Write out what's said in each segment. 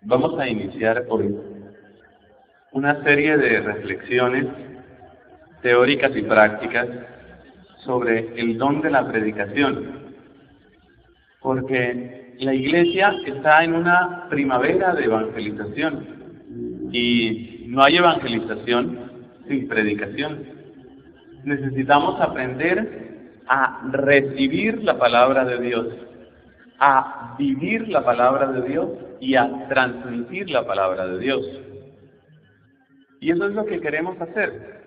Vamos a iniciar hoy una serie de reflexiones teóricas y prácticas sobre el don de la predicación, porque la Iglesia está en una primavera de evangelización y no hay evangelización sin predicación. Necesitamos aprender a recibir la palabra de Dios, a vivir la palabra de Dios y a transmitir la palabra de Dios. Y eso es lo que queremos hacer.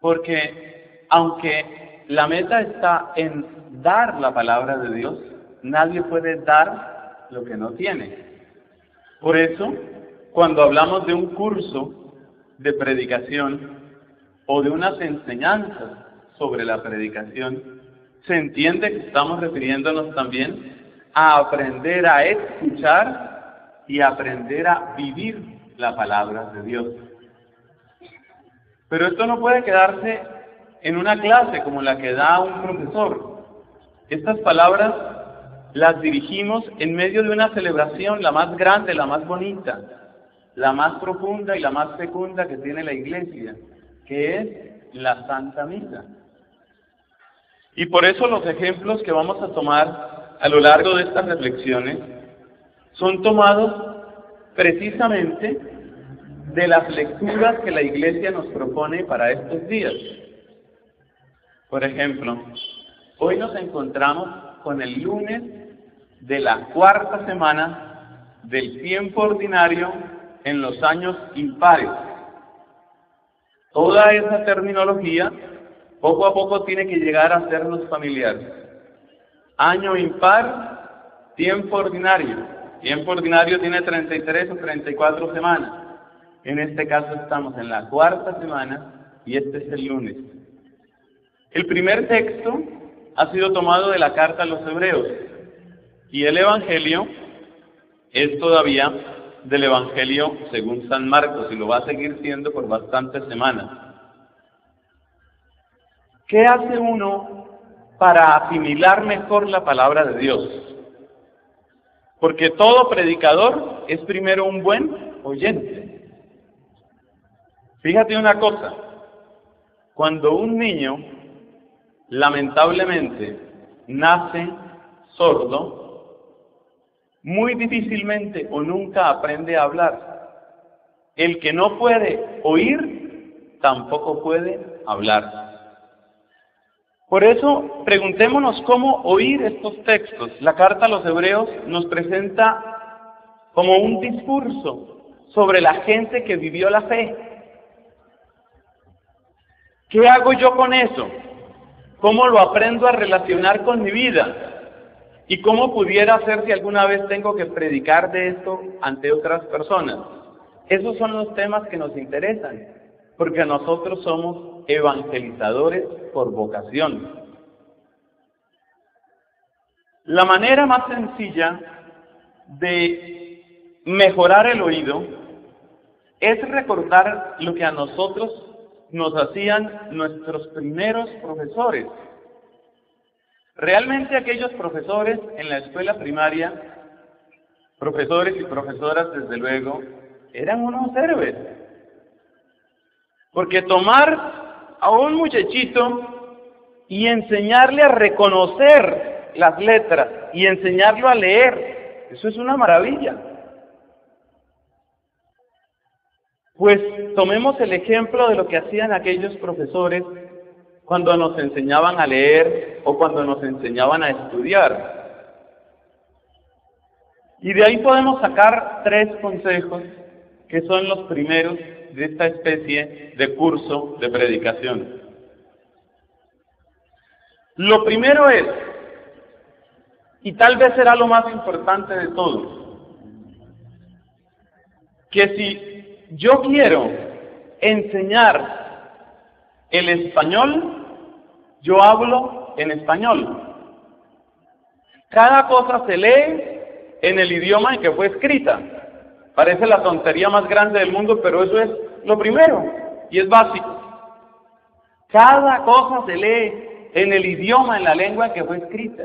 Porque aunque la meta está en dar la palabra de Dios, nadie puede dar lo que no tiene. Por eso, cuando hablamos de un curso de predicación o de unas enseñanzas sobre la predicación, se entiende que estamos refiriéndonos también a aprender a escuchar y aprender a vivir la palabra de Dios. Pero esto no puede quedarse en una clase como la que da un profesor. Estas palabras las dirigimos en medio de una celebración, la más grande, la más bonita, la más profunda y la más fecunda que tiene la Iglesia, que es la Santa Misa. Y por eso los ejemplos que vamos a tomar a lo largo de estas reflexiones son tomados precisamente de las lecturas que la Iglesia nos propone para estos días. Por ejemplo, hoy nos encontramos con el lunes de la cuarta semana del tiempo ordinario en los años impares. Toda esa terminología poco a poco tiene que llegar a sernos familiar. Año impar, tiempo ordinario. Tiempo ordinario tiene 33 o 34 semanas. En este caso estamos en la cuarta semana y este es el lunes. El primer texto ha sido tomado de la carta a los Hebreos y el Evangelio es todavía del Evangelio según San Marcos y lo va a seguir siendo por bastantes semanas. ¿Qué hace uno para asimilar mejor la palabra de Dios? Porque todo predicador es primero un buen oyente. Fíjate una cosa, cuando un niño lamentablemente nace sordo, muy difícilmente o nunca aprende a hablar. El que no puede oír, tampoco puede hablar. Por eso, preguntémonos cómo oír estos textos. La carta a los Hebreos nos presenta como un discurso sobre la gente que vivió la fe. ¿Qué hago yo con eso? ¿Cómo lo aprendo a relacionar con mi vida? ¿Y cómo pudiera hacer si alguna vez tengo que predicar de esto ante otras personas? Esos son los temas que nos interesan, porque nosotros somos evangelizadores por vocación. La manera más sencilla de mejorar el oído es recordar lo que a nosotros nos hacían nuestros primeros profesores. Realmente aquellos profesores en la escuela primaria, profesores y profesoras desde luego, eran unos héroes. Porque tomar a un muchachito y enseñarle a reconocer las letras y enseñarlo a leer, eso es una maravilla. Pues tomemos el ejemplo de lo que hacían aquellos profesores cuando nos enseñaban a leer o cuando nos enseñaban a estudiar. Y de ahí podemos sacar 3 consejos que son los primeros de esta especie de curso de predicación. Lo primero es, y tal vez será lo más importante de todo, que si yo quiero enseñar el español, yo hablo en español. Cada cosa se lee en el idioma en que fue escrita. Parece la tontería más grande del mundo, pero eso es lo primero y es básico. Cada cosa se lee en el idioma, en la lengua en que fue escrita.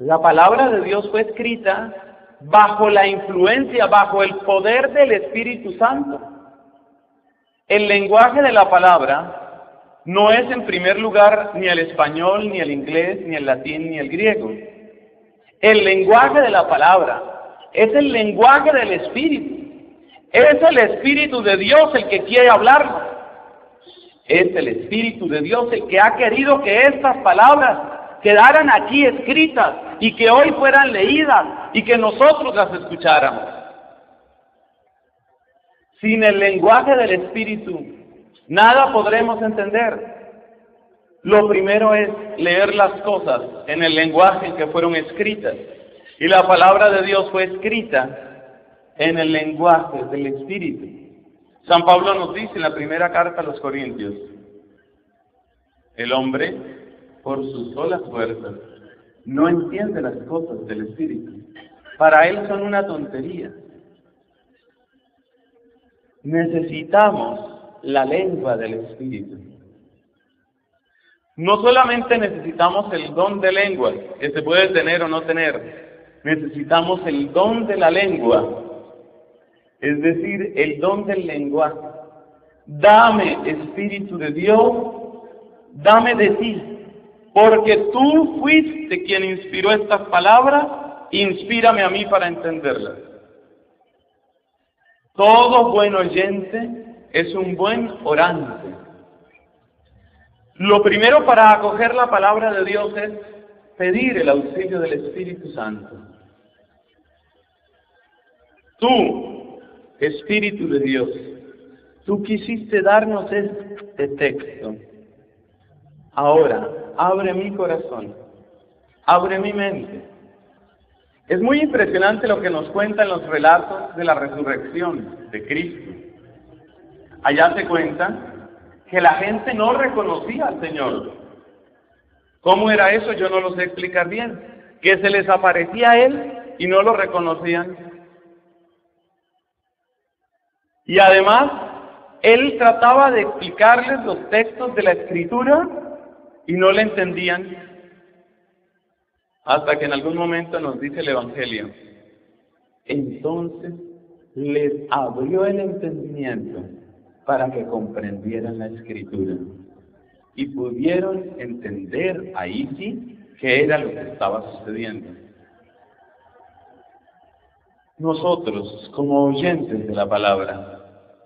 La palabra de Dios fue escrita bajo la influencia, bajo el poder del Espíritu Santo. El lenguaje de la palabra no es en primer lugar ni el español, ni el inglés, ni el latín, ni el griego. El lenguaje de la palabra es el lenguaje del Espíritu. Es el Espíritu de Dios el que quiere hablarnos. Es el Espíritu de Dios el que ha querido que estas palabras quedaran aquí escritas y que hoy fueran leídas y que nosotros las escucháramos. Sin el lenguaje del Espíritu, nada podremos entender. Lo primero es leer las cosas en el lenguaje en que fueron escritas. Y la palabra de Dios fue escrita en el lenguaje del Espíritu. San Pablo nos dice en la primera carta a los Corintios: el hombre, por sus solas fuerzas, no entiende las cosas del Espíritu. Para él son una tontería. Necesitamos la lengua del Espíritu. No solamente necesitamos el don de lengua, que se puede tener o no tener, necesitamos el don de la lengua, es decir, el don del lenguaje. Dame, Espíritu de Dios, dame de ti, porque tú fuiste quien inspiró estas palabras, inspírame a mí para entenderlas. Todo buen oyente es un buen orante. Lo primero para acoger la palabra de Dios es pedir el auxilio del Espíritu Santo. Tú, Espíritu de Dios, tú quisiste darnos este texto. Ahora, abre mi corazón, abre mi mente. Es muy impresionante lo que nos cuentan los relatos de la resurrección de Cristo. Allá se cuenta que la gente no reconocía al Señor. ¿Cómo era eso? Yo no lo sé explicar bien. Que se les aparecía a Él y no lo reconocían. Y además, Él trataba de explicarles los textos de la Escritura y no le entendían. Hasta que en algún momento nos dice el Evangelio: entonces les abrió el entendimiento para que comprendieran la Escritura y pudieron entender ahí sí qué era lo que estaba sucediendo. Nosotros, como oyentes de la palabra,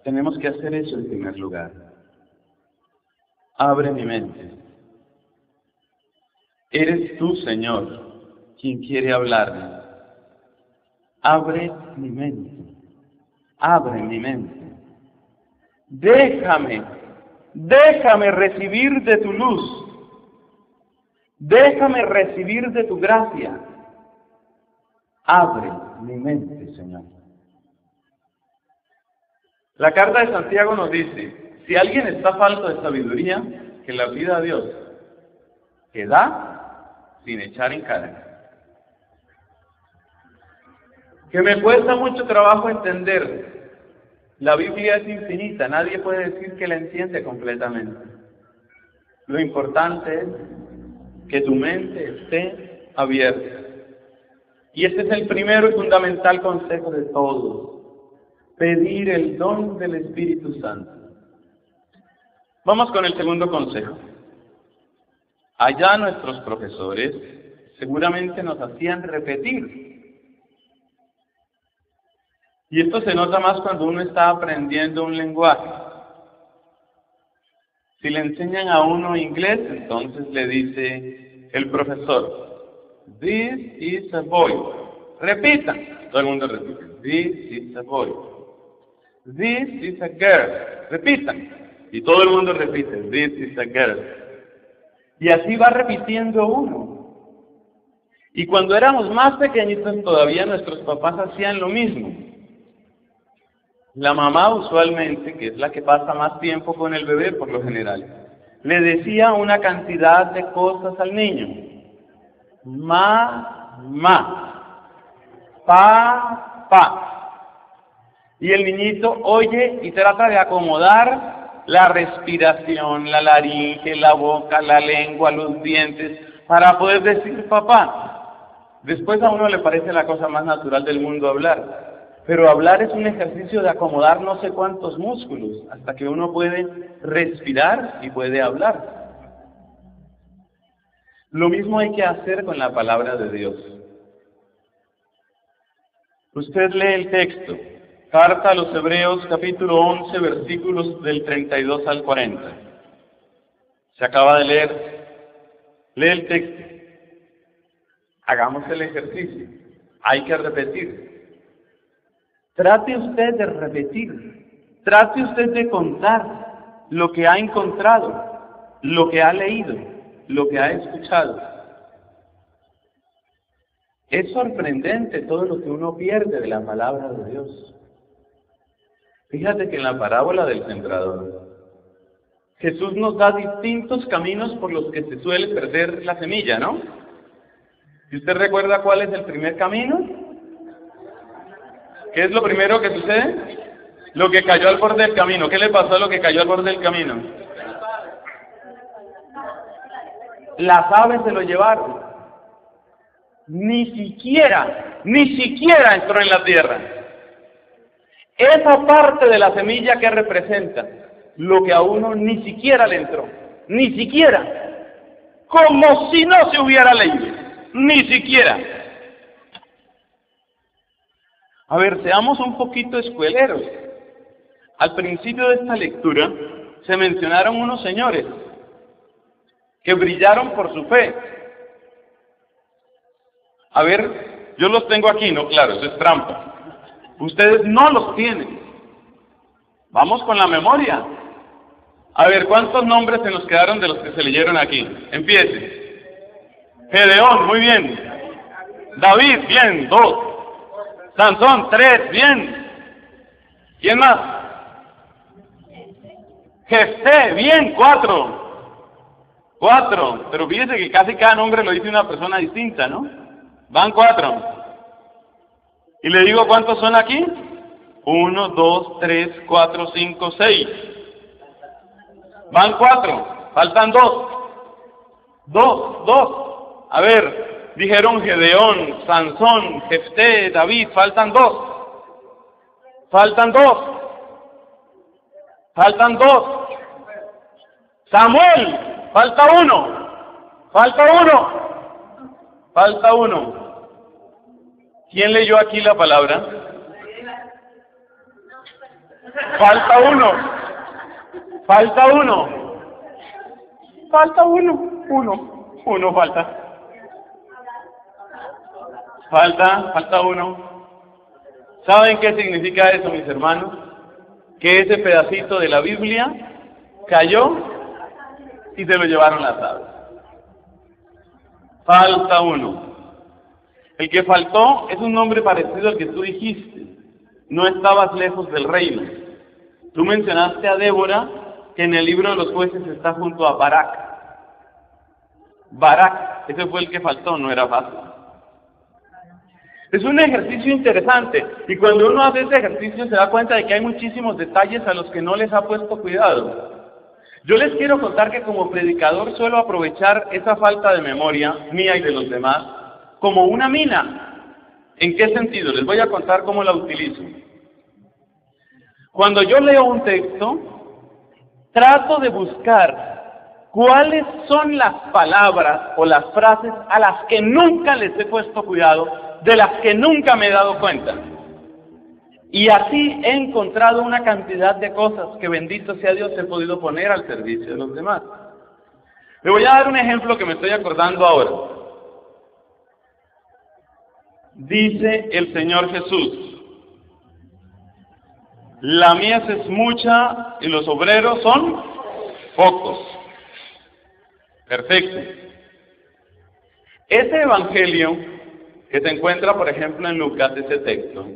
tenemos que hacer eso en primer lugar. Abre mi mente. Eres tú, Señor, quien quiere hablarme. Abre mi mente. Abre mi mente. Déjame recibir de tu luz. Déjame recibir de tu gracia. Abre mi mente, Señor. La carta de Santiago nos dice: si alguien está falto de sabiduría, que la pida a Dios, que da sin echar en cara. Que me cuesta mucho trabajo entender. La Biblia es infinita, nadie puede decir que la entiende completamente. Lo importante es que tu mente esté abierta. Y este es el primero y fundamental consejo de todos: pedir el don del Espíritu Santo. Vamos con el segundo consejo. Allá nuestros profesores seguramente nos hacían repetir. Y esto se nota más cuando uno está aprendiendo un lenguaje. Si le enseñan a uno inglés, entonces le dice el profesor: this is a boy. Repitan. Todo el mundo repite: this is a boy. This is a girl. Repitan. Y todo el mundo repite: this is a girl. Y así va repitiendo uno. Y cuando éramos más pequeñitos todavía nuestros papás hacían lo mismo. La mamá usualmente, que es la que pasa más tiempo con el bebé por lo general, le decía una cantidad de cosas al niño. Ma, pa. Y el niñito oye y trata de acomodar la respiración, la laringe, la boca, la lengua, los dientes, para poder decir papá. Después a uno le parece la cosa más natural del mundo hablar, pero hablar es un ejercicio de acomodar no sé cuántos músculos, hasta que uno puede respirar y puede hablar. Lo mismo hay que hacer con la palabra de Dios. Usted lee el texto, carta a los Hebreos, capítulo 11, versículos del 32 al 40. Se acaba de leer. Lee el texto. Hagamos el ejercicio. Hay que repetir. Trate usted de repetir. Trate usted de contar lo que ha encontrado, lo que ha leído, lo que ha escuchado. Es sorprendente todo lo que uno pierde de la palabra de Dios. Fíjate que en la parábola del sembrador, Jesús nos da distintos caminos por los que se suele perder la semilla, ¿no? ¿Y usted recuerda cuál es el primer camino? ¿Qué es lo primero que sucede? Lo que cayó al borde del camino. ¿Qué le pasó a lo que cayó al borde del camino? Las aves se lo llevaron. Ni siquiera entró en la tierra. Esa parte de la semilla que representa lo que a uno ni siquiera le entró, ni siquiera, como si no se hubiera leído, ni siquiera. A ver, seamos un poquito escueleros. Al principio de esta lectura se mencionaron unos señores que brillaron por su fe. A ver, yo los tengo aquí, no, claro, eso es trampa. Ustedes no los tienen. Vamos con la memoria. A ver, ¿cuántos nombres se nos quedaron de los que se leyeron aquí? Empiece. Gedeón, muy bien. David, bien, 2. Sansón, 3, bien. ¿Quién más? Jefté, bien, 4. 4, pero fíjese que casi cada nombre lo dice una persona distinta, ¿no? Van 4. Y le digo cuántos son aquí. 1, 2, 3, 4, 5, 6. Van 4. Faltan 2. 2. A ver, dijeron Gedeón, Sansón, Jefté, David. Faltan 2. Faltan 2. Faltan 2. Samuel. Falta 1. Falta 1. Falta 1. ¿Quién leyó aquí la palabra? Falta 1. Falta 1. Falta 1. 1 falta. Falta 1. ¿Saben qué significa eso, mis hermanos? Que ese pedacito de la Biblia cayó y se lo llevaron las aves. Falta 1. El que faltó es un nombre parecido al que tú dijiste. No estabas lejos del reino. Tú mencionaste a Débora, que en el libro de los jueces está junto a Barak. Barak, ese fue el que faltó, no era fácil. Es un ejercicio interesante, y cuando uno hace ese ejercicio se da cuenta de que hay muchísimos detalles a los que no les ha puesto cuidado. Yo les quiero contar que como predicador suelo aprovechar esa falta de memoria mía y de los demás como una mina. ¿En qué sentido? Les voy a contar cómo la utilizo. Cuando yo leo un texto, trato de buscar cuáles son las palabras o las frases a las que nunca les he puesto cuidado, de las que nunca me he dado cuenta. Y así he encontrado una cantidad de cosas que, bendito sea Dios, he podido poner al servicio de los demás. Le voy a dar un ejemplo que me estoy acordando ahora. Dice el Señor Jesús: la mies es mucha y los obreros son pocos. Perfecto. Ese evangelio que se encuentra, por ejemplo, en Lucas, ese texto,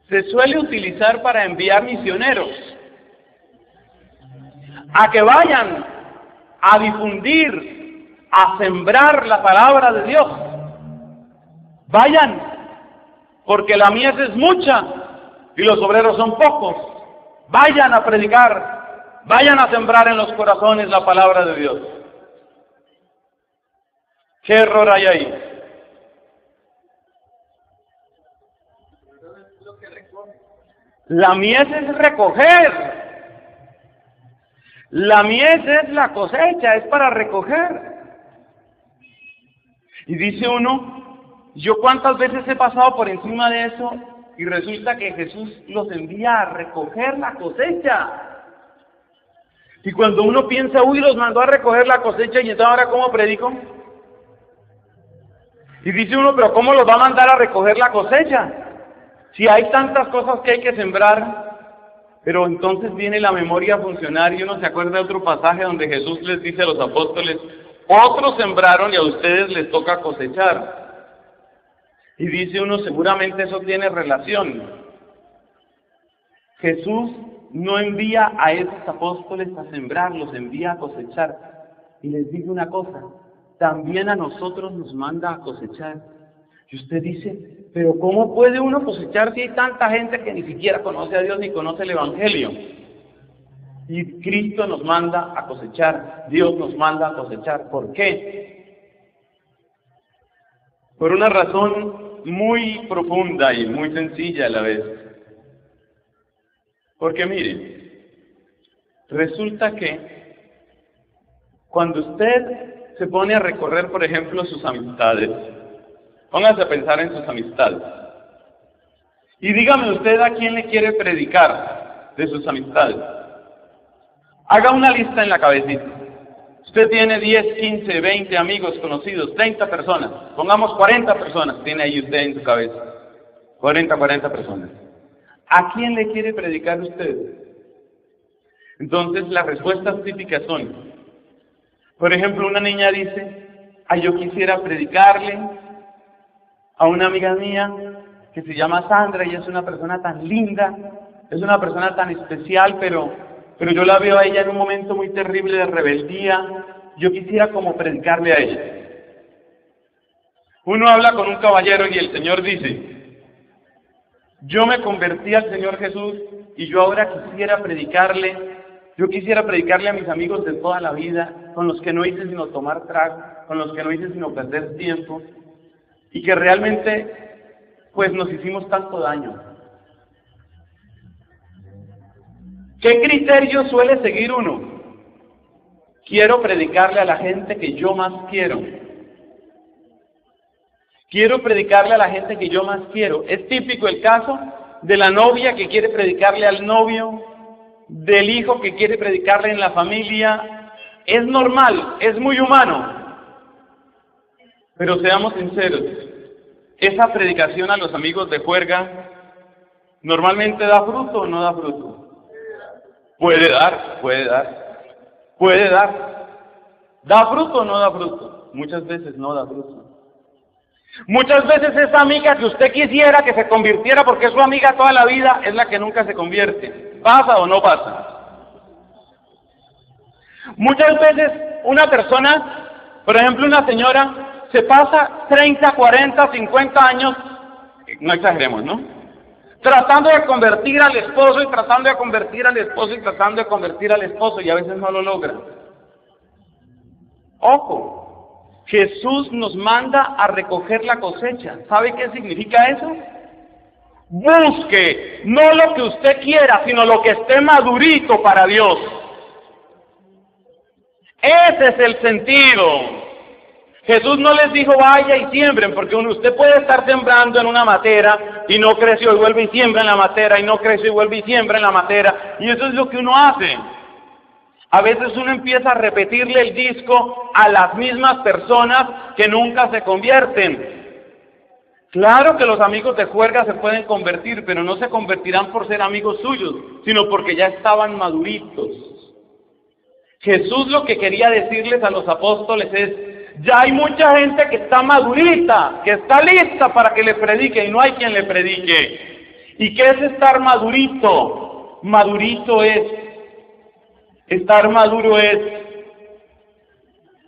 se suele utilizar para enviar misioneros a que vayan a difundir, a sembrar la palabra de Dios. Vayan, porque la mies es mucha y los obreros son pocos. Vayan a predicar, vayan a sembrar en los corazones la palabra de Dios. ¿Qué error hay ahí? La mies es recoger. La mies es la cosecha, es para recoger. Y dice uno, yo cuántas veces he pasado por encima de eso y resulta que Jesús los envía a recoger la cosecha. Y cuando uno piensa, uy, los mandó a recoger la cosecha y entonces ahora ¿cómo predico? Y dice uno, pero ¿cómo los va a mandar a recoger la cosecha? Si hay tantas cosas que hay que sembrar. Pero entonces viene la memoria a funcionar y uno se acuerda de otro pasaje donde Jesús les dice a los apóstoles, otros sembraron y a ustedes les toca cosechar. Y dice uno, seguramente eso tiene relación. Jesús no envía a esos apóstoles a sembrar, los envía a cosechar. Y les dice una cosa, también a nosotros nos manda a cosechar. Y usted dice, pero ¿cómo puede uno cosechar si hay tanta gente que ni siquiera conoce a Dios ni conoce el Evangelio? Y Cristo nos manda a cosechar, Dios nos manda a cosechar. ¿Por qué? Por una razón muy profunda y muy sencilla a la vez. Porque mire, resulta que cuando usted se pone a recorrer, por ejemplo, sus amistades, póngase a pensar en sus amistades. Y dígame usted a quién le quiere predicar de sus amistades. Haga una lista en la cabecita. Usted tiene 10, 15, 20 amigos conocidos, 30 personas. Pongamos 40 personas, tiene ahí usted en su cabeza. 40 personas. ¿A quién le quiere predicar usted? Entonces las respuestas típicas son, por ejemplo, una niña dice, yo quisiera predicarle a una amiga mía que se llama Sandra y es una persona tan linda, es una persona tan especial, pero yo la veo a ella en un momento muy terrible de rebeldía, yo quisiera como predicarle a ella. Uno habla con un caballero y el Señor dice, yo me convertí al Señor Jesús y yo ahora quisiera predicarle a mis amigos de toda la vida, con los que no hice sino tomar trago, con los que no hice sino perder tiempo, y que realmente, pues nos hicimos tanto daño. ¿Qué criterio suele seguir uno? Quiero predicarle a la gente que yo más quiero. Quiero predicarle a la gente que yo más quiero. Es típico el caso de la novia que quiere predicarle al novio, del hijo que quiere predicarle en la familia. Es normal, es muy humano. Pero seamos sinceros, esa predicación a los amigos de juerga normalmente da fruto o no da fruto. Puede dar. ¿Da fruto o no da fruto? Muchas veces no da fruto. Muchas veces esa amiga que usted quisiera que se convirtiera porque es su amiga toda la vida, es la que nunca se convierte. ¿Pasa o no pasa? Muchas veces una persona, por ejemplo una señora, se pasa 30, 40, 50 años, no exageremos, ¿no? Tratando de convertir al esposo y tratando de convertir al esposo y tratando de convertir al esposo y a veces no lo logra. Ojo. Jesús nos manda a recoger la cosecha. ¿Sabe qué significa eso? Busque, no lo que usted quiera, sino lo que esté madurito para Dios. Ese es el sentido. Jesús no les dijo vaya y siembren, porque usted puede estar sembrando en una matera y no creció y vuelve y siembra en la matera y no creció y vuelve y siembra en la matera. Y eso es lo que uno hace. A veces uno empieza a repetirle el disco a las mismas personas que nunca se convierten. Claro que los amigos de juerga se pueden convertir, pero no se convertirán por ser amigos suyos, sino porque ya estaban maduritos. Jesús lo que quería decirles a los apóstoles es, ya hay mucha gente que está madurita, que está lista para que le predique y no hay quien le predique. ¿Y qué es estar madurito? Estar maduro es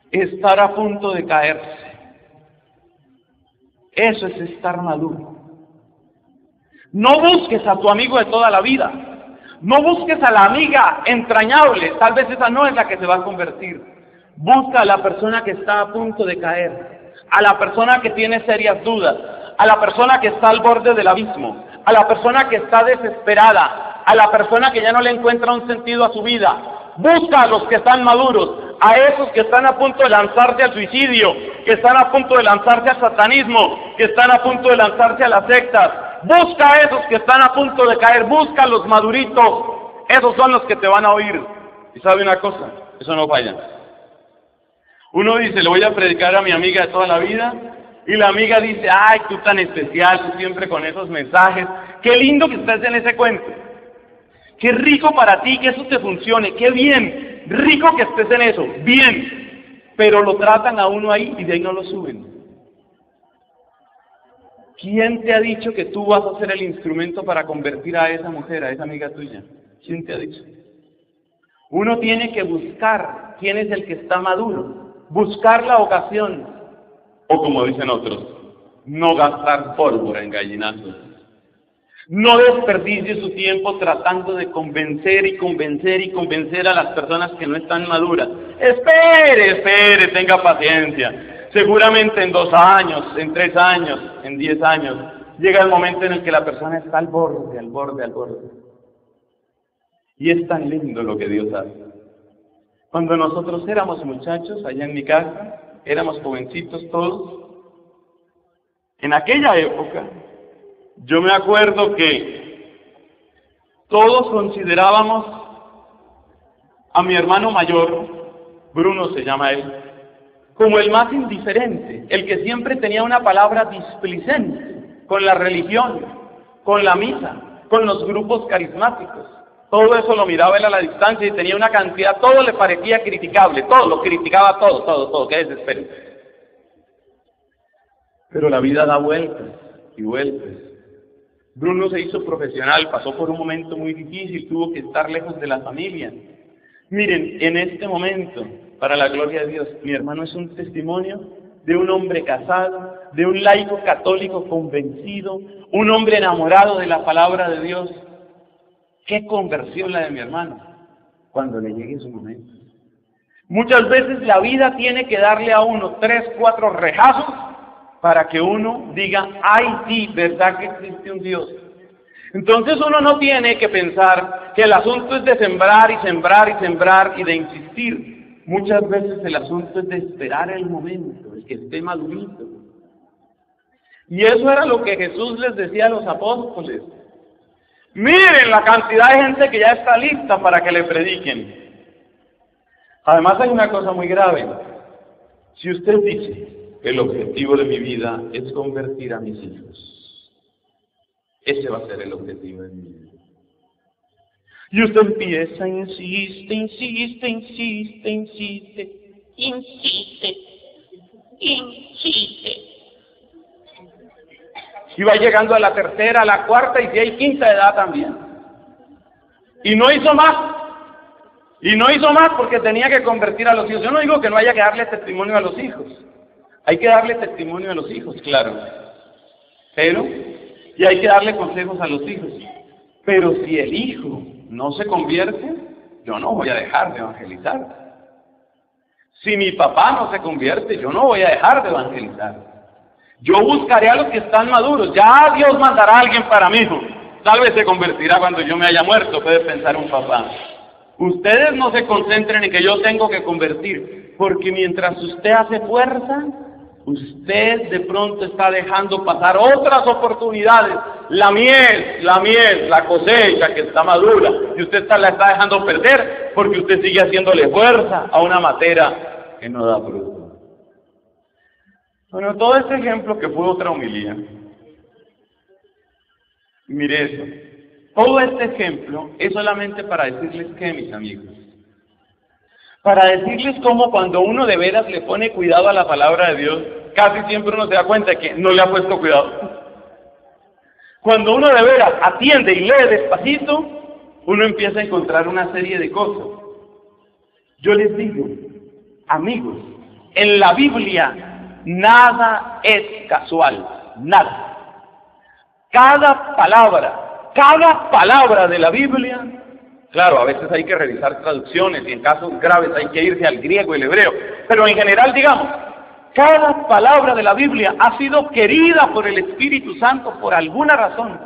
estar a punto de caerse. Eso es estar maduro. No busques a tu amigo de toda la vida. No busques a la amiga entrañable. Tal vez esa no es la que se va a convertir. Busca a la persona que está a punto de caer. A la persona que tiene serias dudas. A la persona que está al borde del abismo. a la persona que está desesperada, a la persona que ya no le encuentra un sentido a su vida. Busca a los que están maduros, a esos que están a punto de lanzarse al suicidio, que están a punto de lanzarse al satanismo, que están a punto de lanzarse a las sectas. Busca a esos que están a punto de caer, busca a los maduritos. Esos son los que te van a oír. Y sabe una cosa, eso no falla. Uno dice, le voy a predicar a mi amiga de toda la vida, y la amiga dice, ay, tú tan especial, tú siempre con esos mensajes, qué lindo que estés en ese cuento, qué rico para ti que eso te funcione, qué bien, rico que estés en eso, bien, pero lo tratan a uno ahí y de ahí no lo suben. ¿Quién te ha dicho que tú vas a ser el instrumento para convertir a esa mujer, a esa amiga tuya? ¿Quién te ha dicho? Uno tiene que buscar quién es el que está maduro, buscar la ocasión, o como dicen otros, no gastar pólvora en gallinazos. No desperdicie su tiempo tratando de convencer y convencer y convencer a las personas que no están maduras. Espere, tenga paciencia. Seguramente en 2 años, en 3 años, en 10 años, llega el momento en el que la persona está al borde. Y es tan lindo lo que Dios hace. Cuando nosotros éramos muchachos, allá en mi casa, éramos jovencitos todos, en aquella época, yo me acuerdo que todos considerábamos a mi hermano mayor, Bruno se llama él, como el más indiferente, el que siempre tenía una palabra displicente con la religión, con la misa, con los grupos carismáticos. Todo eso lo miraba él a la distancia y tenía una cantidad, todo le parecía criticable, todo, lo criticaba todo, qué desespero. Pero la vida da vueltas y vueltas. Bruno se hizo profesional, pasó por un momento muy difícil, tuvo que estar lejos de la familia. Miren, en este momento, para la gloria de Dios, mi hermano es un testimonio de un hombre casado, de un laico católico convencido, un hombre enamorado de la palabra de Dios. ¡Qué conversión la de mi hermano! Cuando le llegue su momento. Muchas veces la vida tiene que darle a uno 3, 4 rejazos para que uno diga, ¡ay sí, verdad que existe un Dios! Entonces uno no tiene que pensar que el asunto es de sembrar y sembrar y sembrar y de insistir. Muchas veces el asunto es de esperar el momento, el que esté madurito. Y eso era lo que Jesús les decía a los apóstoles. Miren la cantidad de gente que ya está lista para que le prediquen. Además hay una cosa muy grave. Si usted dice, el objetivo de mi vida es convertir a mis hijos, ese va a ser el objetivo de mi vida. Y usted empieza, insiste. Y va llegando a la 3ª, a la 4ª y si hay 5ª edad también. Y no hizo más. Porque tenía que convertir a los hijos. Yo no digo que no haya que darle testimonio a los hijos. Hay que darle testimonio a los hijos, claro. Y hay que darle consejos a los hijos. Pero si el hijo no se convierte, yo no voy a dejar de evangelizar. Si mi papá no se convierte, yo no voy a dejar de evangelizar. Yo buscaré a los que están maduros. Ya Dios mandará a alguien para mi hijo. Tal vez se convertirá cuando yo me haya muerto, puede pensar un papá. Ustedes no se concentren en que yo tengo que convertir, porque mientras usted hace fuerza, usted de pronto está dejando pasar otras oportunidades. La miel, la cosecha que está madura, y usted la está dejando perder porque usted sigue haciéndole fuerza a una materia que no da fruto. Bueno, todo este ejemplo que fue otra homilía, mire eso, todo este ejemplo es solamente para decirles que, mis amigos, para decirles cómo cuando uno de veras le pone cuidado a la palabra de Dios, casi siempre uno se da cuenta de que no le ha puesto cuidado. Cuando uno de veras atiende y lee despacito, uno empieza a encontrar una serie de cosas. Yo les digo, amigos, en la Biblia nada es casual, nada. Cada palabra de la Biblia, claro, a veces hay que revisar traducciones y en casos graves hay que irse al griego y el hebreo, pero en general, digamos, cada palabra de la Biblia ha sido querida por el Espíritu Santo por alguna razón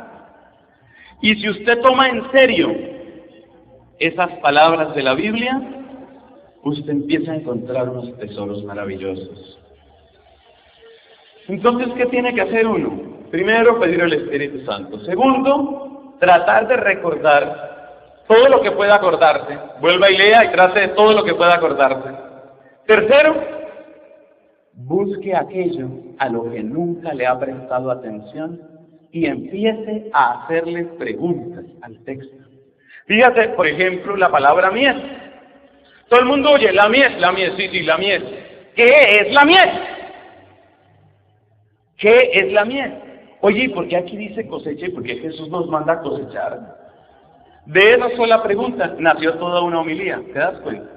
Y si usted toma en serio esas palabras de la Biblia, usted empieza a encontrar unos tesoros maravillosos. Entonces, ¿qué tiene que hacer uno? Primero, pedir al Espíritu Santo. Segundo, tratar de recordar todo lo que pueda acordarse. Vuelva y lea y trate de todo lo que pueda acordarse. Tercero, busque aquello a lo que nunca le ha prestado atención y empiece a hacerle preguntas al texto. Fíjate, por ejemplo, la palabra miel. Todo el mundo oye, la miel, sí, la miel. ¿Qué es la miel? ¿Qué es la miel? Oye, ¿y por qué aquí dice cosecha y por qué Jesús nos manda a cosechar? De esa sola pregunta nació toda una homilía, ¿te das cuenta?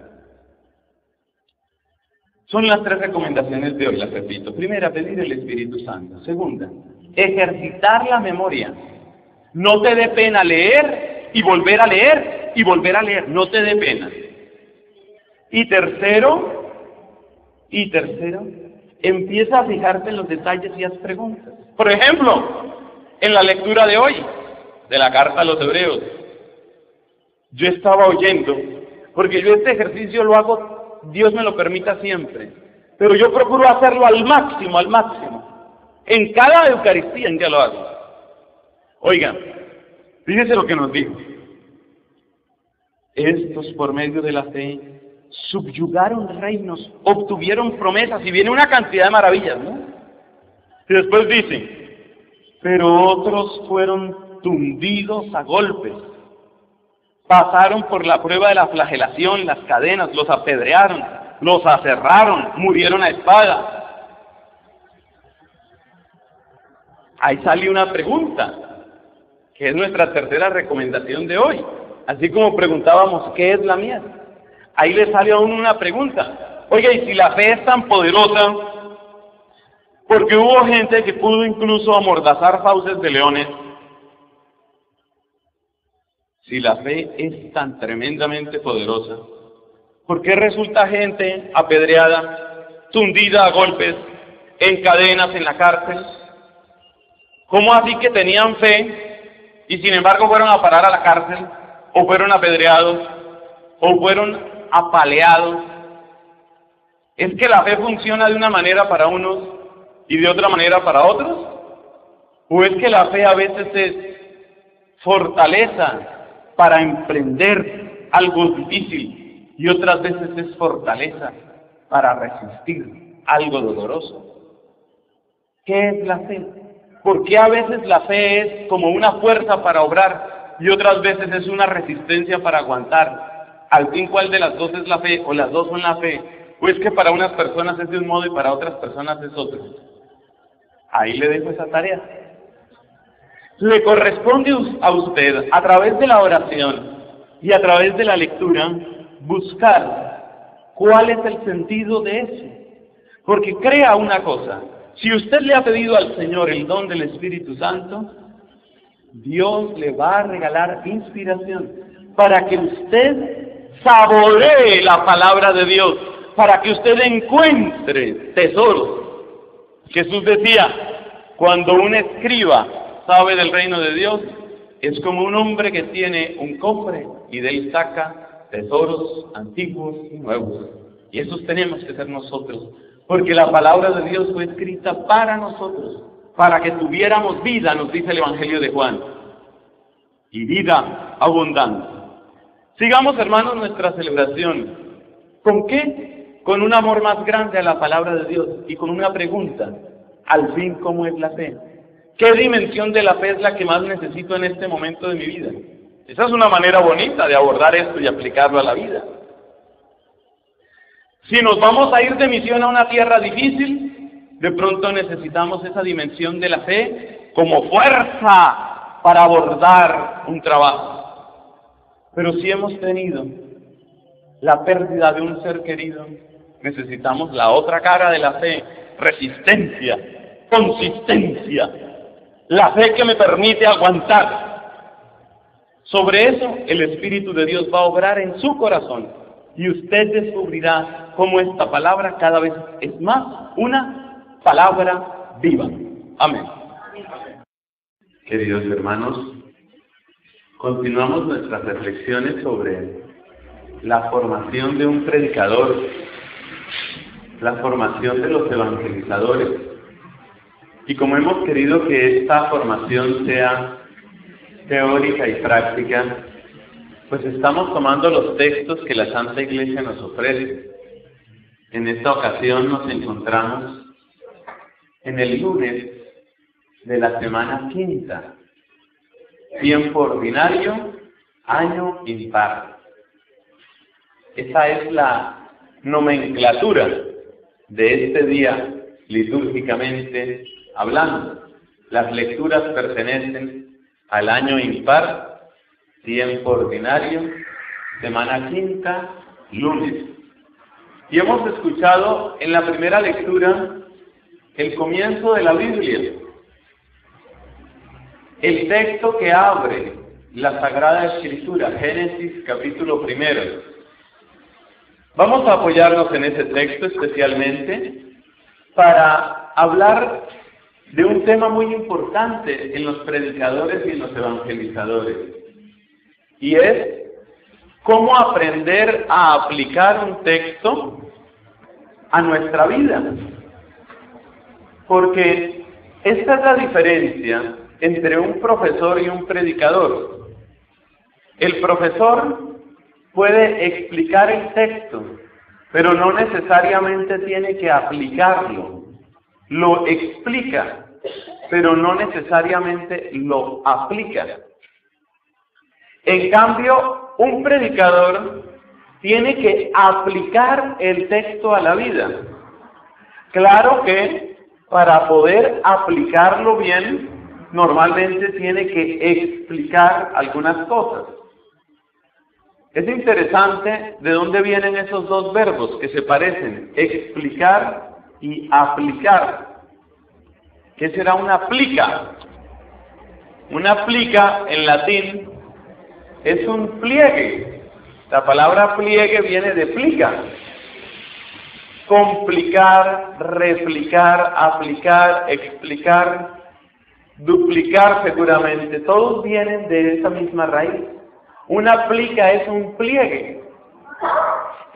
Son las 3 recomendaciones de hoy, las repito. Primera, pedir el Espíritu Santo. Segunda, ejercitar la memoria. No te dé pena leer y volver a leer y volver a leer, no te dé pena. Y tercero, empieza a fijarte en los detalles y haz preguntas. Por ejemplo, en la lectura de hoy, de la carta a los Hebreos, yo estaba oyendo, porque yo este ejercicio lo hago, Dios me lo permita siempre, pero yo procuro hacerlo al máximo. En cada Eucaristía en que lo hago. Oigan, fíjense lo que nos dijo. Estos por medio de la fe subyugaron reinos, obtuvieron promesas, y viene una cantidad de maravillas, ¿no? Y después dice, pero otros fueron tundidos a golpes, pasaron por la prueba de la flagelación, las cadenas, los apedrearon, los aserraron, murieron a espada. Ahí sale una pregunta, que es nuestra tercera recomendación de hoy. Así como preguntábamos, ¿qué es la miel? Ahí le sale a uno una pregunta. Oiga, y si la fe es tan poderosa, porque hubo gente que pudo incluso amordazar fauces de leones. Si la fe es tan tremendamente poderosa, ¿por qué resulta gente apedreada, tundida a golpes, en cadenas en la cárcel? ¿Cómo así que tenían fe y sin embargo fueron a parar a la cárcel, o fueron apedreados, o fueron apaleados? ¿Es que la fe funciona de una manera para unos y de otra manera para otros? ¿O es que la fe a veces es fortaleza para emprender algo difícil y otras veces es fortaleza para resistir algo doloroso? ¿Qué es la fe? ¿Por qué a veces la fe es como una fuerza para obrar y otras veces es una resistencia para aguantar? Al fin, ¿cuál de las dos es la fe? ¿O las dos son la fe? ¿O es que para unas personas es de un modo y para otras personas es otro? Ahí le dejo esa tarea. Le corresponde a usted, a través de la oración y a través de la lectura, buscar cuál es el sentido de eso. Porque crea una cosa, si usted le ha pedido al Señor el don del Espíritu Santo, Dios le va a regalar inspiración para que usted saboree la palabra de Dios, para que usted encuentre tesoros. Jesús decía, cuando un escriba sabe del reino de Dios, es como un hombre que tiene un cofre y de él saca tesoros antiguos y nuevos. Y esos tenemos que ser nosotros, porque la palabra de Dios fue escrita para nosotros, para que tuviéramos vida, nos dice el Evangelio de Juan, y vida abundante. Sigamos, hermanos, nuestra celebración. ¿Con qué? Con un amor más grande a la palabra de Dios y con una pregunta. Al fin, ¿cómo es la fe? ¿Qué dimensión de la fe es la que más necesito en este momento de mi vida? Esa es una manera bonita de abordar esto y aplicarlo a la vida. Si nos vamos a ir de misión a una tierra difícil, de pronto necesitamos esa dimensión de la fe como fuerza para abordar un trabajo. Pero si hemos tenido la pérdida de un ser querido, necesitamos la otra cara de la fe, resistencia, consistencia, la fe que me permite aguantar. Sobre eso, el Espíritu de Dios va a obrar en su corazón y usted descubrirá cómo esta palabra cada vez es más una palabra viva. Amén. Queridos hermanos, Continuamos nuestras reflexiones sobre la formación de un predicador, la formación de los evangelizadores. Y como hemos querido que esta formación sea teórica y práctica, pues estamos tomando los textos que la Santa Iglesia nos ofrece. En esta ocasión nos encontramos en el lunes de la semana quinta, tiempo ordinario, año impar. Esa es la nomenclatura de este día litúrgicamente hablando. Las lecturas pertenecen al año impar, tiempo ordinario, semana quinta, lunes. Y hemos escuchado en la primera lectura el comienzo de la Biblia, el texto que abre la Sagrada Escritura, Génesis capítulo 1. Vamos a apoyarnos en ese texto especialmente para hablar de un tema muy importante en los predicadores y en los evangelizadores, y es cómo aprender a aplicar un texto a nuestra vida. Porque esta es la diferencia entre un profesor y un predicador. El profesor puede explicar el texto, pero no necesariamente tiene que aplicarlo. Lo explica, pero no necesariamente lo aplica. En cambio, un predicador tiene que aplicar el texto a la vida. Claro que para poder aplicarlo bien, normalmente tiene que explicar algunas cosas. Es interesante de dónde vienen esos dos verbos que se parecen, explicar y aplicar. ¿Qué será una plica? Una plica en latín es un pliegue. La palabra pliegue viene de plica. Complicar, replicar, aplicar, explicar, duplicar seguramente, todos vienen de esa misma raíz. Una plica es un pliegue.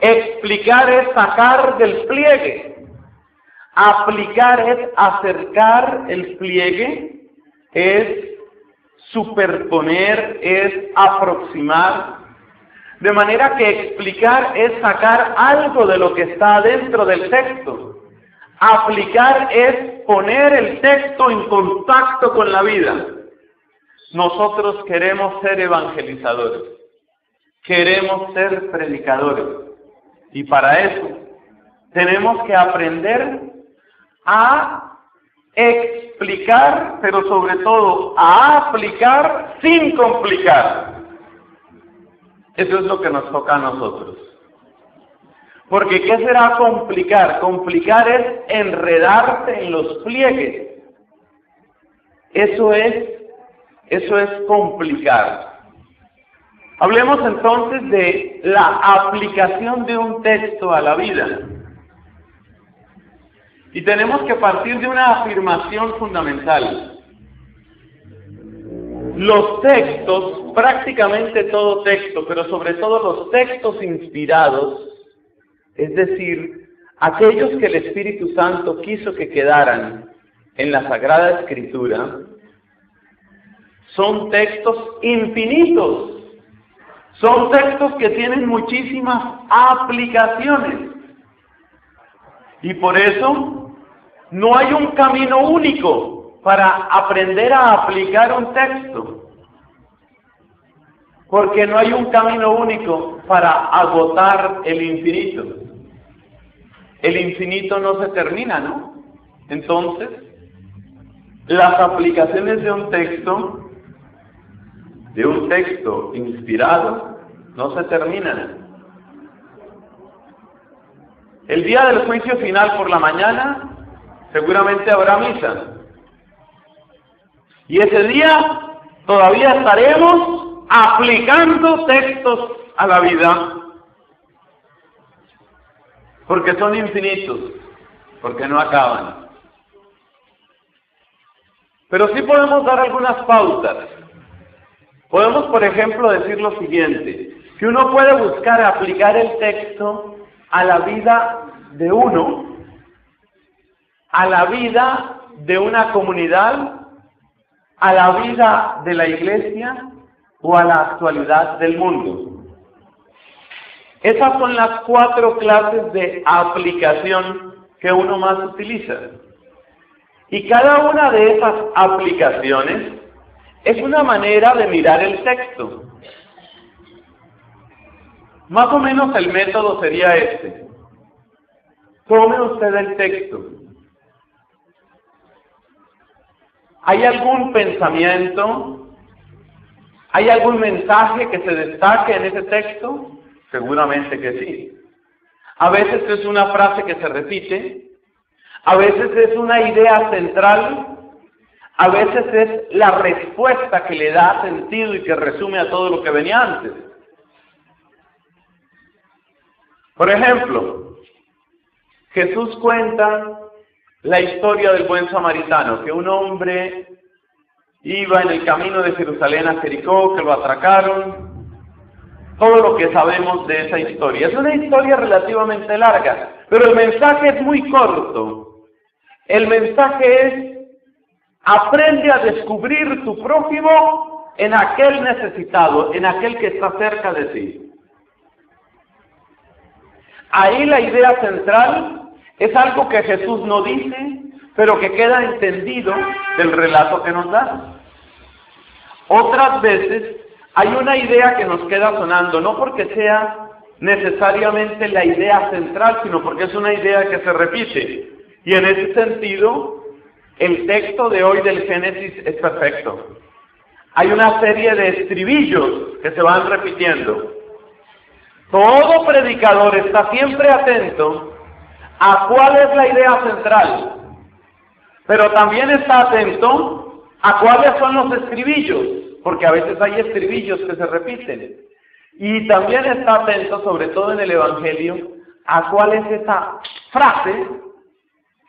Explicar es sacar del pliegue. Aplicar es acercar el pliegue, es superponer, es aproximar. De manera que explicar es sacar algo de lo que está dentro del texto. Aplicar es poner el texto en contacto con la vida. Nosotros queremos ser evangelizadores, queremos ser predicadores, y para eso tenemos que aprender a explicar, pero sobre todo a aplicar sin complicar. Eso es lo que nos toca a nosotros. Porque ¿qué será complicar? Complicar es enredarse en los pliegues. Eso es complicar. Hablemos entonces de la aplicación de un texto a la vida. Y tenemos que partir de una afirmación fundamental. Los textos, prácticamente todo texto, pero sobre todo los textos inspirados, es decir, aquellos que el Espíritu Santo quiso que quedaran en la Sagrada Escritura, son textos infinitos, son textos que tienen muchísimas aplicaciones. Y por eso no hay un camino único para aprender a aplicar un texto. Porque no hay un camino único para agotar el infinito. El infinito no se termina, ¿no? Entonces, las aplicaciones de un texto inspirado, no se terminan. El día del juicio final por la mañana, seguramente habrá misa. Y ese día todavía estaremos aplicando textos a la vida, porque son infinitos, porque no acaban. Pero sí podemos dar algunas pautas. Podemos, por ejemplo, decir lo siguiente, que uno puede buscar aplicar el texto a la vida de uno, a la vida de una comunidad, a la vida de la iglesia o a la actualidad del mundo. Esas son las 4 clases de aplicación que uno más utiliza. Y cada una de esas aplicaciones es una manera de mirar el texto. Más o menos el método sería este. Tome usted el texto. ¿Hay algún pensamiento? ¿Hay algún mensaje que se destaque en ese texto? Seguramente que sí. A veces es una frase que se repite, a veces es una idea central, a veces es la respuesta que le da sentido y que resume a todo lo que venía antes. Por ejemplo, Jesús cuenta la historia del buen samaritano, que un hombre iba en el camino de Jerusalén a Jericó, que lo atracaron, todo lo que sabemos de esa historia. Es una historia relativamente larga, pero el mensaje es muy corto. El mensaje es: aprende a descubrir tu prójimo en aquel necesitado, en aquel que está cerca de ti. Ahí la idea central es algo que Jesús no dice, pero que queda entendido del relato que nos da. Otras veces hay una idea que nos queda sonando, no porque sea necesariamente la idea central, sino porque es una idea que se repite. Y en ese sentido, el texto de hoy del Génesis es perfecto. Hay una serie de estribillos que se van repitiendo. Todo predicador está siempre atento a cuál es la idea central, pero también está atento a cuáles son los estribillos, porque a veces hay estribillos que se repiten. Y también está atento, sobre todo en el Evangelio, a cuál es esa frase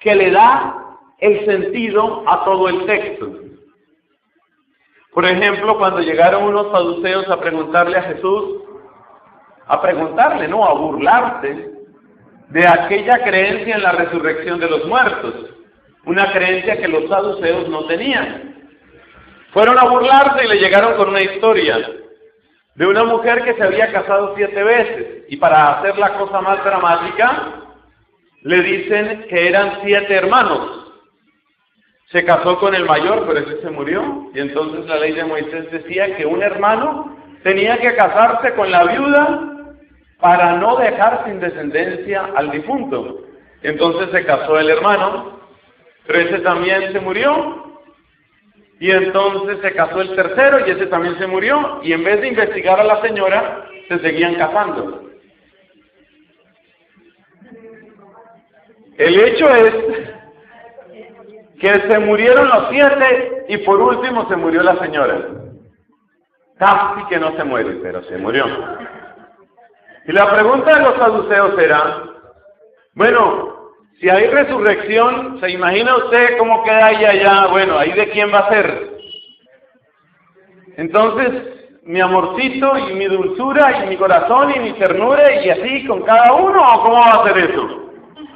que le da el sentido a todo el texto. Por ejemplo, cuando llegaron unos saduceos a preguntarle a Jesús, a burlarse de aquella creencia en la resurrección de los muertos, una creencia que los saduceos no tenían. Fueron a burlarse y le llegaron con una historia de una mujer que se había casado 7 veces, y para hacer la cosa más dramática, le dicen que eran 7 hermanos. Se casó con el mayor, pero ese se murió, y entonces la ley de Moisés decía que un hermano tenía que casarse con la viuda para no dejar sin descendencia al difunto. Entonces se casó el hermano, pero ese también se murió, y entonces se casó el tercero, y ese también se murió, y en vez de investigar a la señora, se seguían casando. El hecho es que se murieron los 7 y por último se murió la señora. Casi que no se muere, pero se murió. Y la pregunta de los saduceos era, bueno, si hay resurrección, ¿se imagina usted cómo queda ahí allá? Bueno, ¿ahí de quién va a ser? Entonces, mi amorcito y mi dulzura y mi corazón y mi ternura y así con cada uno, ¿o cómo va a ser eso?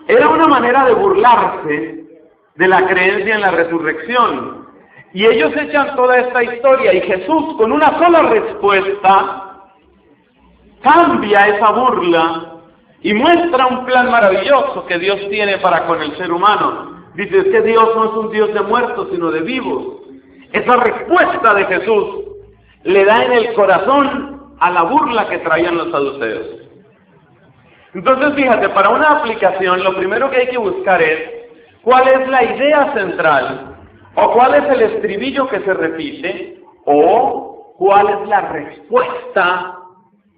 Era una manera de burlarse de la creencia en la resurrección. Y ellos echan toda esta historia y Jesús, con una sola respuesta, cambia esa burla y muestra un plan maravilloso que Dios tiene para con el ser humano. Dice, es que Dios no es un Dios de muertos, sino de vivos. Esa respuesta de Jesús le da en el corazón a la burla que traían los saduceos. Entonces, fíjate, para una aplicación, lo primero que hay que buscar es cuál es la idea central, o cuál es el estribillo que se repite, o cuál es la respuesta.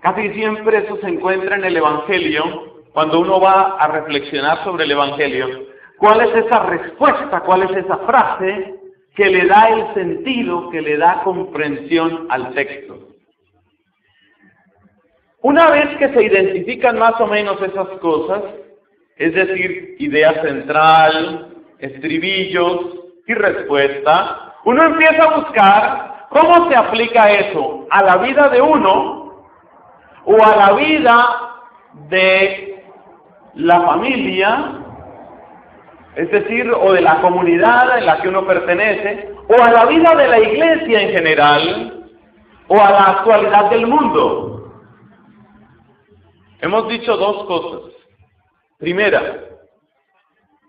Casi siempre eso se encuentra en el Evangelio, cuando uno va a reflexionar sobre el Evangelio. ¿Cuál es esa respuesta? ¿Cuál es esa frase que le da el sentido, que le da comprensión al texto? Una vez que se identifican más o menos esas cosas, es decir, idea central, estribillos y respuesta, uno empieza a buscar ¿Cómo se aplica eso? ¿A la vida de uno o a la vida de la familia? Es decir, o de la comunidad en la que uno pertenece, o a la vida de la iglesia en general, o a la actualidad del mundo. Hemos dicho dos cosas. Primera,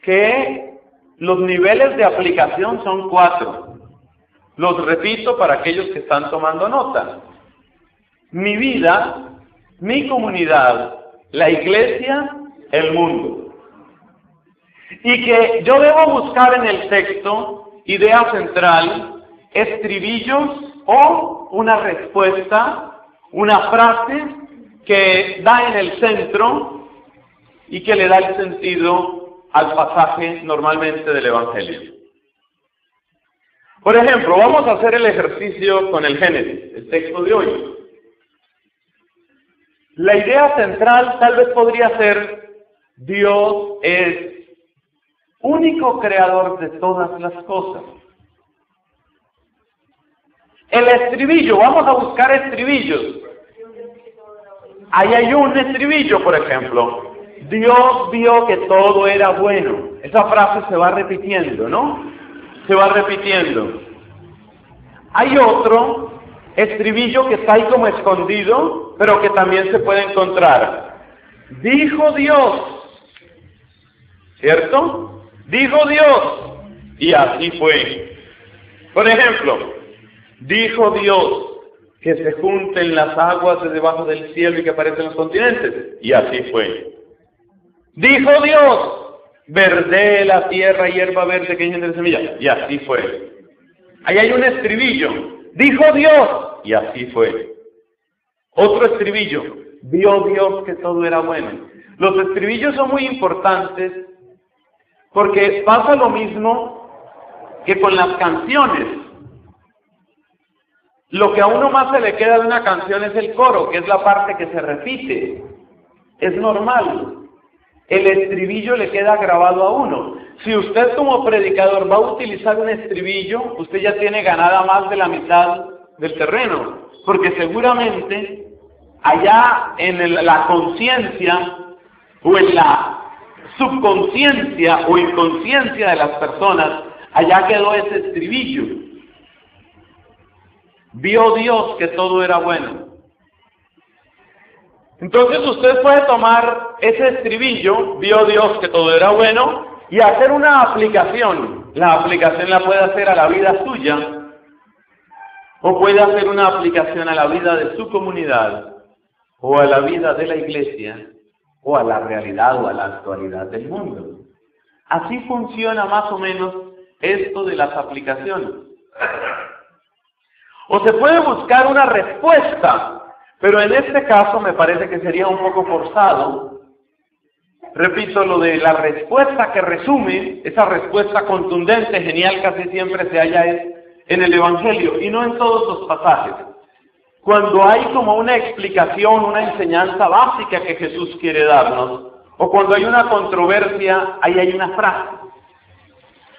que los niveles de aplicación son 4. Los repito para aquellos que están tomando nota. Mi vida, mi comunidad, la iglesia, el mundo. Y que yo debo buscar en el texto, idea central, estribillos o una respuesta, una frase que da en el centro y que le da el sentido al pasaje normalmente del Evangelio. Por ejemplo, vamos a hacer el ejercicio con el Génesis, el texto de hoy. La idea central tal vez podría ser: Dios es único creador de todas las cosas. El estribillo, vamos a buscar estribillos. Ahí hay un estribillo, por ejemplo. Dios vio que todo era bueno. Esa frase se va repitiendo, ¿no? Se va repitiendo. Hay otro estribillo que está ahí como escondido, pero que también se puede encontrar. Dijo Dios, ¿cierto? Dijo Dios, y así fue. Por ejemplo, dijo Dios que se junten las aguas de debajo del cielo y que aparecen los continentes, y así fue. Dijo Dios, verde la tierra, hierba verde que engendre semilla, y así fue. Ahí hay un estribillo, dijo Dios, y así fue. Otro estribillo, vio Dios que todo era bueno. Los estribillos son muy importantes porque pasa lo mismo que con las canciones. Lo que a uno más se le queda de una canción es el coro, que es la parte que se repite. Es normal. El estribillo le queda grabado a uno. Si usted como predicador va a utilizar un estribillo, usted ya tiene ganada más de la mitad del terreno, porque seguramente allá en la conciencia o en la subconsciencia o inconsciencia de las personas, allá quedó ese estribillo. Vio Dios que todo era bueno. Entonces usted puede tomar ese estribillo, vio Dios que todo era bueno, y hacer una aplicación. La aplicación la puede hacer a la vida suya, o puede hacer una aplicación a la vida de su comunidad, o a la vida de la iglesia, o a la realidad o a la actualidad del mundo. Así funciona más o menos esto de las aplicaciones. O se puede buscar una respuesta, pero en este caso me parece que sería un poco forzado. Repito, lo de la respuesta que resume, esa respuesta contundente, genial, casi siempre se halla en el Evangelio y no en todos los pasajes. Cuando hay como una explicación, una enseñanza básica que Jesús quiere darnos, o cuando hay una controversia, ahí hay una frase.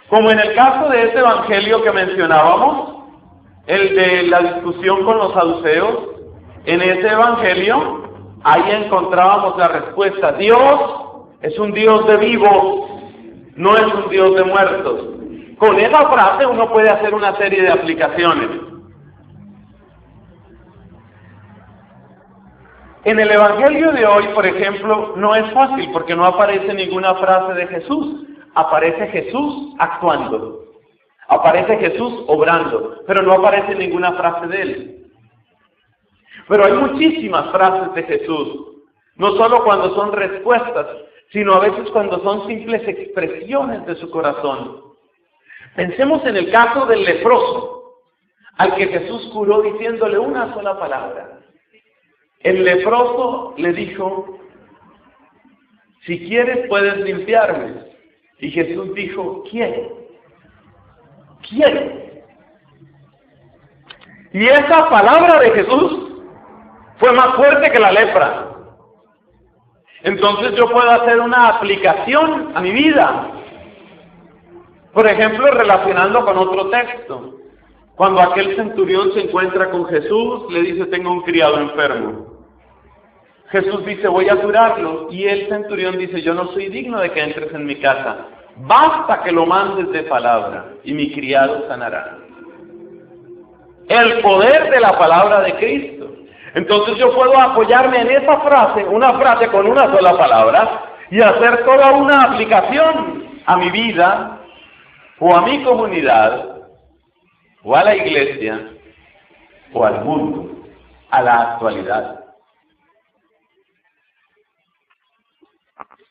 Como en el caso de ese Evangelio que mencionábamos, el de la discusión con los saduceos, en ese Evangelio, ahí encontrábamos la respuesta. Dios es un Dios de vivos, no es un Dios de muertos. Con esa frase uno puede hacer una serie de aplicaciones. En el Evangelio de hoy, por ejemplo, no es fácil porque no aparece ninguna frase de Jesús. Aparece Jesús actuando. Aparece Jesús obrando, pero no aparece ninguna frase de Él. Pero hay muchísimas frases de Jesús, no solo cuando son respuestas, sino a veces cuando son simples expresiones de su corazón. Pensemos en el caso del leproso, al que Jesús curó diciéndole una sola palabra. El leproso le dijo, si quieres puedes limpiarme. Y Jesús dijo, quiero. Y esa palabra de Jesús fue más fuerte que la lepra. Entonces yo puedo hacer una aplicación a mi vida. Por ejemplo, relacionando con otro texto. Cuando aquel centurión se encuentra con Jesús, le dice, tengo un criado enfermo. Jesús dice, voy a curarlo. Y el centurión dice, yo no soy digno de que entres en mi casa. Basta que lo mandes de palabra y mi criado sanará. El poder de la palabra de Cristo. Entonces yo puedo apoyarme en esa frase, una frase con una sola palabra, y hacer toda una aplicación a mi vida, o a mi comunidad, o a la iglesia, o al mundo, a la actualidad.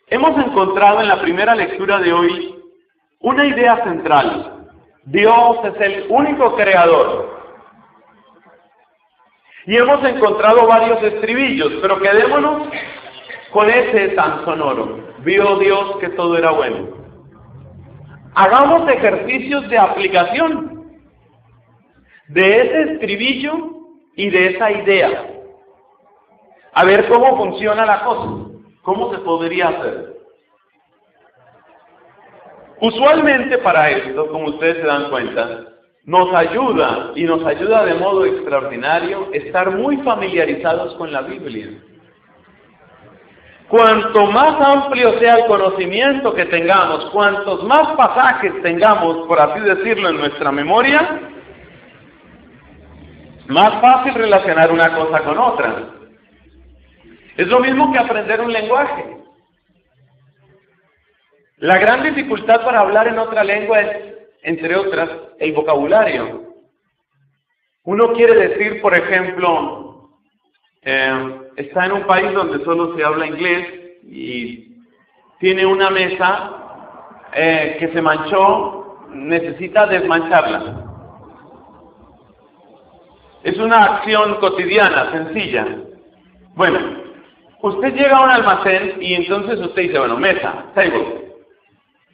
Hemos encontrado en la primera lectura de hoy una idea central. Dios es el único creador. Y hemos encontrado varios estribillos, pero quedémonos con ese tan sonoro. Vio Dios que todo era bueno. Hagamos ejercicios de aplicación de ese estribillo y de esa idea. A ver cómo funciona la cosa, cómo se podría hacer. Usualmente para esto, como ustedes se dan cuenta, nos ayuda, y nos ayuda de modo extraordinario, estar muy familiarizados con la Biblia. Cuanto más amplio sea el conocimiento que tengamos, cuantos más pasajes tengamos, por así decirlo, en nuestra memoria, más fácil relacionar una cosa con otra. Es lo mismo que aprender un lenguaje. La gran dificultad para hablar en otra lengua es, entre otras, el vocabulario. Uno quiere decir, por ejemplo, está en un país donde solo se habla inglés y tiene una mesa que se manchó, necesita desmancharla. Es una acción cotidiana, sencilla. Bueno, usted llega a un almacén y entonces usted dice, bueno, mesa, table.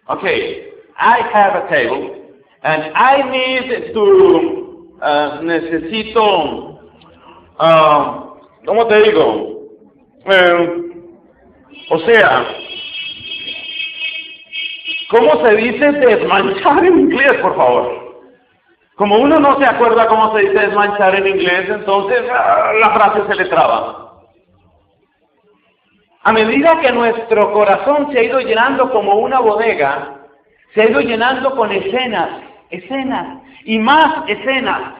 Okay, I have a table. And I need to, necesito, ¿cómo te digo? O sea, ¿cómo se dice desmanchar en inglés, por favor? Como uno no se acuerda cómo se dice desmanchar en inglés, entonces la frase se le traba. A medida que nuestro corazón se ha ido llenando como una bodega, se ha ido llenando con escenas y más escenas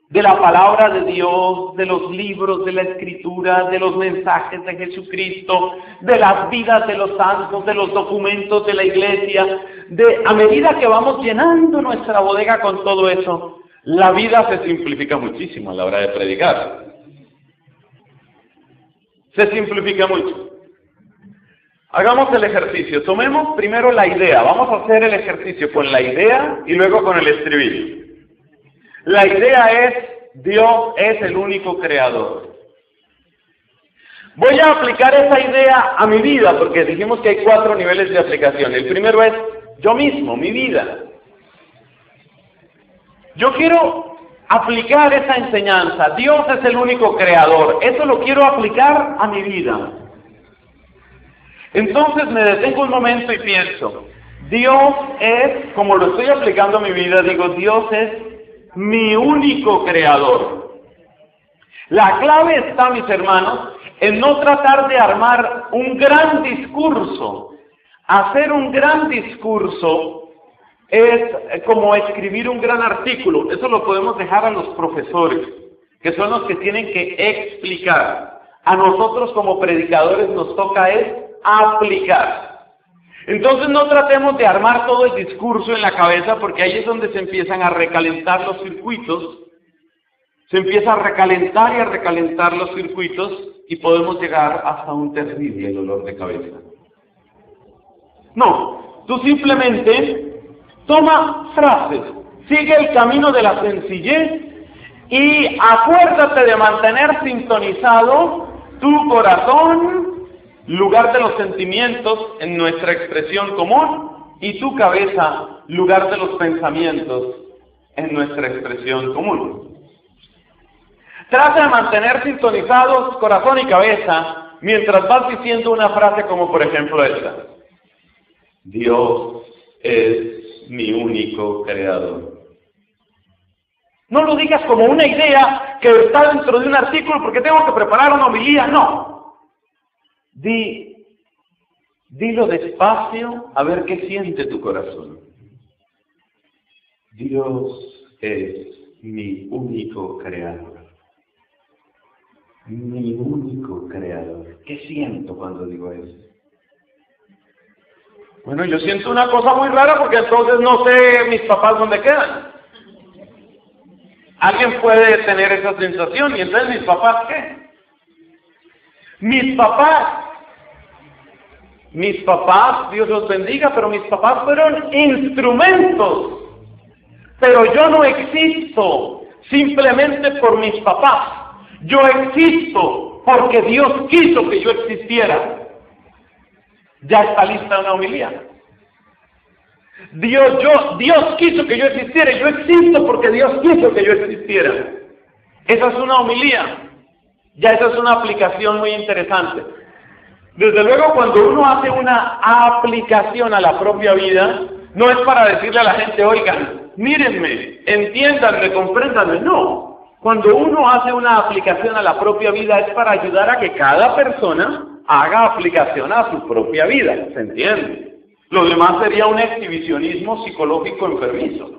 de la palabra de Dios, de los libros, de la Escritura, de los mensajes de Jesucristo, de las vidas de los santos, de los documentos de la iglesia. A medida que vamos llenando nuestra bodega con todo eso, la vida se simplifica muchísimo a la hora de predicar. Se simplifica mucho. Hagamos el ejercicio. Tomemos primero la idea. Vamos a hacer el ejercicio con la idea y luego con el estribillo. La idea es, Dios es el único creador. Voy a aplicar esa idea a mi vida, porque dijimos que hay 4 niveles de aplicación. El primero es yo mismo, mi vida. Yo quiero aplicar esa enseñanza. Dios es el único creador. Eso lo quiero aplicar a mi vida. Entonces me detengo un momento y pienso, Dios es, como lo estoy aplicando a mi vida, digo, Dios es mi único creador. La clave está, mis hermanos, en no tratar de armar un gran discurso. Hacer un gran discurso es como escribir un gran artículo. Eso lo podemos dejar a los profesores, que son los que tienen que explicar. A nosotros como predicadores nos toca aplicar. Entonces no tratemos de armar todo el discurso en la cabeza, porque ahí es donde se empiezan a recalentar los circuitos. Se empieza a recalentar y a recalentar los circuitos y podemos llegar hasta un terrible dolor de cabeza. No, tú simplemente toma frases, sigue el camino de la sencillez y acuérdate de mantener sintonizado tu corazón, lugar de los sentimientos en nuestra expresión común, y tu cabeza, lugar de los pensamientos en nuestra expresión común. Trata de mantener sintonizados corazón y cabeza mientras vas diciendo una frase como por ejemplo esta: Dios es mi único creador. No lo digas como una idea que está dentro de un artículo porque tengo que preparar una homilía, no. Dilo despacio a ver qué siente tu corazón. Dios es mi único creador. Mi único creador. ¿Qué siento cuando digo eso? Bueno, yo siento una cosa muy rara porque entonces no sé mis papás dónde quedan. Alguien puede tener esa sensación y entonces mis papás ¿qué? Mis papás, Dios los bendiga, pero mis papás fueron instrumentos. Pero yo no existo simplemente por mis papás. Yo existo porque Dios quiso que yo existiera. Ya está lista una homilía. Dios quiso que yo existiera. Yo existo porque Dios quiso que yo existiera. Esa es una homilía. Ya esa es una aplicación muy interesante. Desde luego, cuando uno hace una aplicación a la propia vida, no es para decirle a la gente, oigan, mírenme, entiéndanme, compréndanme. No. Cuando uno hace una aplicación a la propia vida es para ayudar a que cada persona haga aplicación a su propia vida. ¿Se entiende? Lo demás sería un exhibicionismo psicológico enfermizo.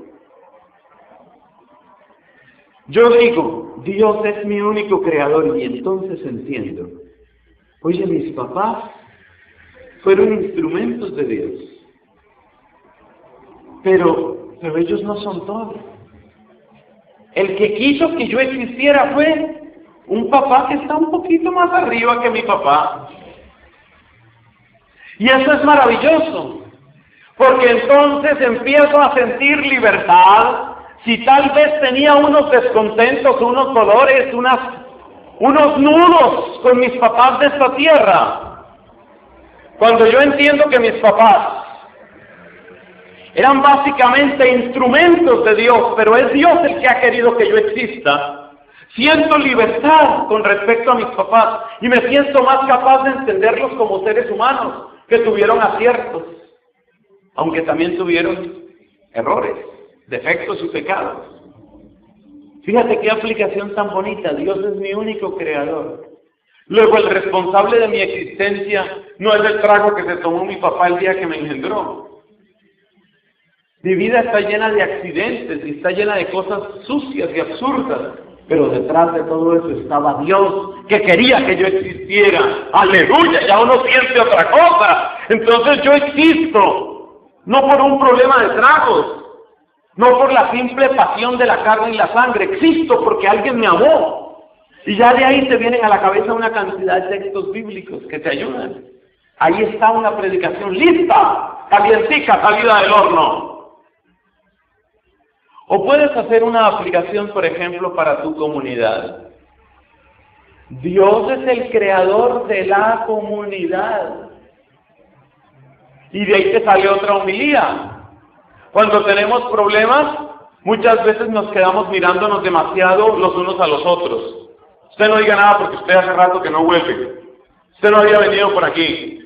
Yo digo, Dios es mi único creador y entonces entiendo. Oye, mis papás fueron instrumentos de Dios. Pero ellos no son todo. El que quiso que yo existiera fue un papá que está un poquito más arriba que mi papá. Y eso es maravilloso, porque entonces empiezo a sentir libertad. Si tal vez tenía unos descontentos, unos dolores, unos nudos con mis papás de esta tierra, cuando yo entiendo que mis papás eran básicamente instrumentos de Dios, pero es Dios el que ha querido que yo exista, siento libertad con respecto a mis papás y me siento más capaz de entenderlos como seres humanos que tuvieron aciertos, aunque también tuvieron errores, defectos y pecados. Fíjate qué aplicación tan bonita. Dios es mi único creador. Luego, el responsable de mi existencia no es el trago que se tomó mi papá el día que me engendró. Mi vida está llena de accidentes y está llena de cosas sucias y absurdas, pero detrás de todo eso estaba Dios, que quería que yo existiera. ¡Aleluya! Ya uno siente otra cosa. Entonces yo existo, no por un problema de tragos, no por la simple pasión de la carne y la sangre. Existo porque alguien me amó. Y ya de ahí te vienen a la cabeza una cantidad de textos bíblicos que te ayudan. Ahí está una predicación lista, calientica, salida del horno. O puedes hacer una aplicación, por ejemplo, para tu comunidad. Dios es el creador de la comunidad. Y de ahí te sale otra homilía. Cuando tenemos problemas, muchas veces nos quedamos mirándonos demasiado los unos a los otros. Usted no diga nada porque usted hace rato que no vuelve. Usted no había venido por aquí.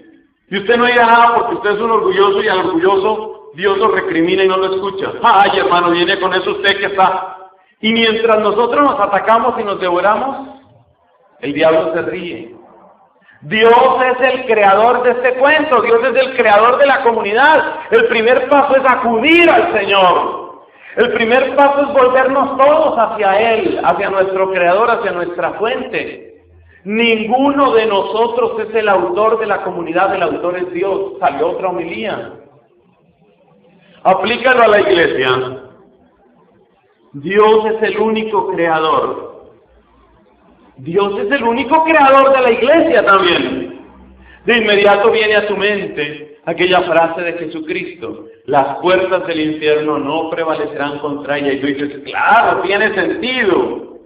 Y usted no diga nada porque usted es un orgulloso y al orgulloso Dios lo recrimina y no lo escucha. Ay, hermano, viene con eso usted que está. Y mientras nosotros nos atacamos y nos devoramos, el diablo se ríe. Dios es el creador de este cuento. Dios es el creador de la comunidad. El primer paso es acudir al Señor. El primer paso es volvernos todos hacia Él, hacia nuestro creador, hacia nuestra fuente. Ninguno de nosotros es el autor de la comunidad, el autor es Dios. Salió otra homilía. Aplícalo a la iglesia. Dios es el único creador. Dios es el único creador de la iglesia también. De inmediato viene a tu mente aquella frase de Jesucristo: las puertas del infierno no prevalecerán contra ella. Y tú dices, claro, tiene sentido.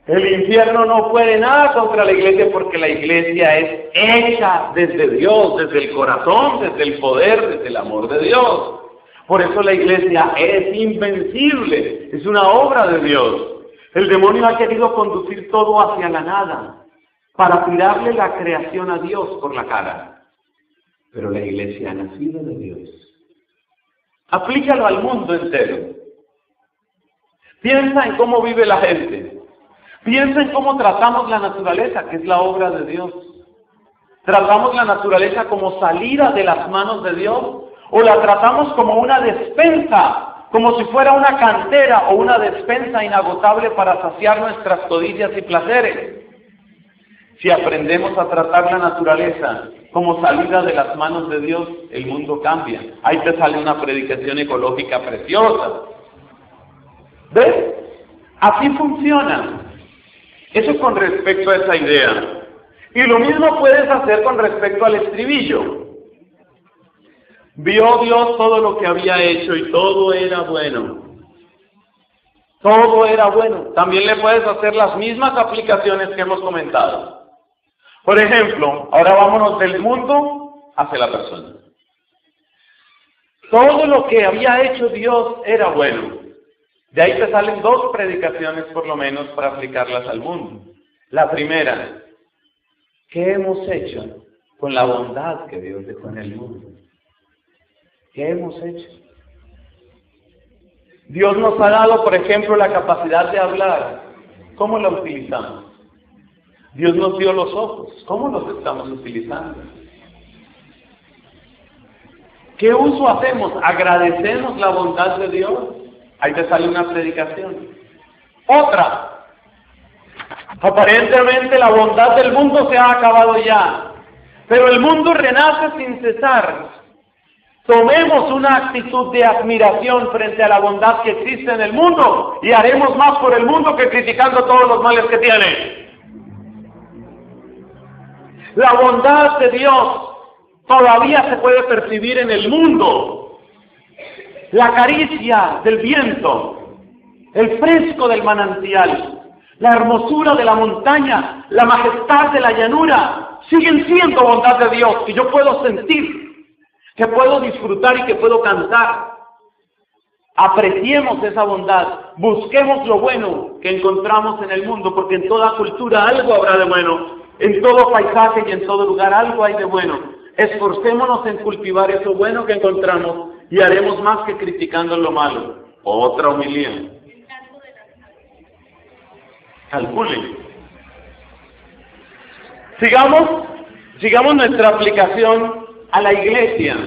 El infierno no puede nada contra la iglesia porque la iglesia es hecha desde Dios, desde el corazón, desde el poder, desde el amor de Dios. Por eso la iglesia es invencible, es una obra de Dios. El demonio ha querido conducir todo hacia la nada, para tirarle la creación a Dios por la cara. Pero la iglesia ha nacido de Dios. Aplícalo al mundo entero. Piensa en cómo vive la gente. Piensa en cómo tratamos la naturaleza, que es la obra de Dios. ¿Tratamos la naturaleza como salida de las manos de Dios? ¿O la tratamos como una despensa? Como si fuera una cantera o una despensa inagotable para saciar nuestras codicias y placeres. Si aprendemos a tratar la naturaleza como salida de las manos de Dios, el mundo cambia. Ahí te sale una predicación ecológica preciosa. ¿Ves? Así funciona. Eso con respecto a esa idea. Y lo mismo puedes hacer con respecto al estribillo. Vio Dios todo lo que había hecho y todo era bueno. Todo era bueno. También le puedes hacer las mismas aplicaciones que hemos comentado. Por ejemplo, ahora vámonos del mundo hacia la persona. Todo lo que había hecho Dios era bueno. De ahí te salen 2 predicaciones por lo menos para aplicarlas al mundo. La primera, ¿qué hemos hecho con la bondad que Dios dejó en el mundo? ¿Qué hemos hecho? Dios nos ha dado, por ejemplo, la capacidad de hablar. ¿Cómo la utilizamos? Dios nos dio los ojos. ¿Cómo los estamos utilizando? ¿Qué uso hacemos? ¿Agradecemos la bondad de Dios? Ahí te sale una predicación. Otra. Aparentemente la bondad del mundo se ha acabado ya, pero el mundo renace sin cesar. Tomemos una actitud de admiración frente a la bondad que existe en el mundo y haremos más por el mundo que criticando todos los males que tiene. La bondad de Dios todavía se puede percibir en el mundo. La caricia del viento, el fresco del manantial, la hermosura de la montaña, la majestad de la llanura, siguen siendo bondad de Dios, que yo puedo sentir, que puedo disfrutar y que puedo cantar. Apreciemos esa bondad, busquemos lo bueno que encontramos en el mundo, porque en toda cultura algo habrá de bueno, en todo paisaje y en todo lugar algo hay de bueno. Esforcémonos en cultivar eso bueno que encontramos y haremos más que criticando lo malo. Otra homilía. Calculen. Sigamos nuestra aplicación a la iglesia.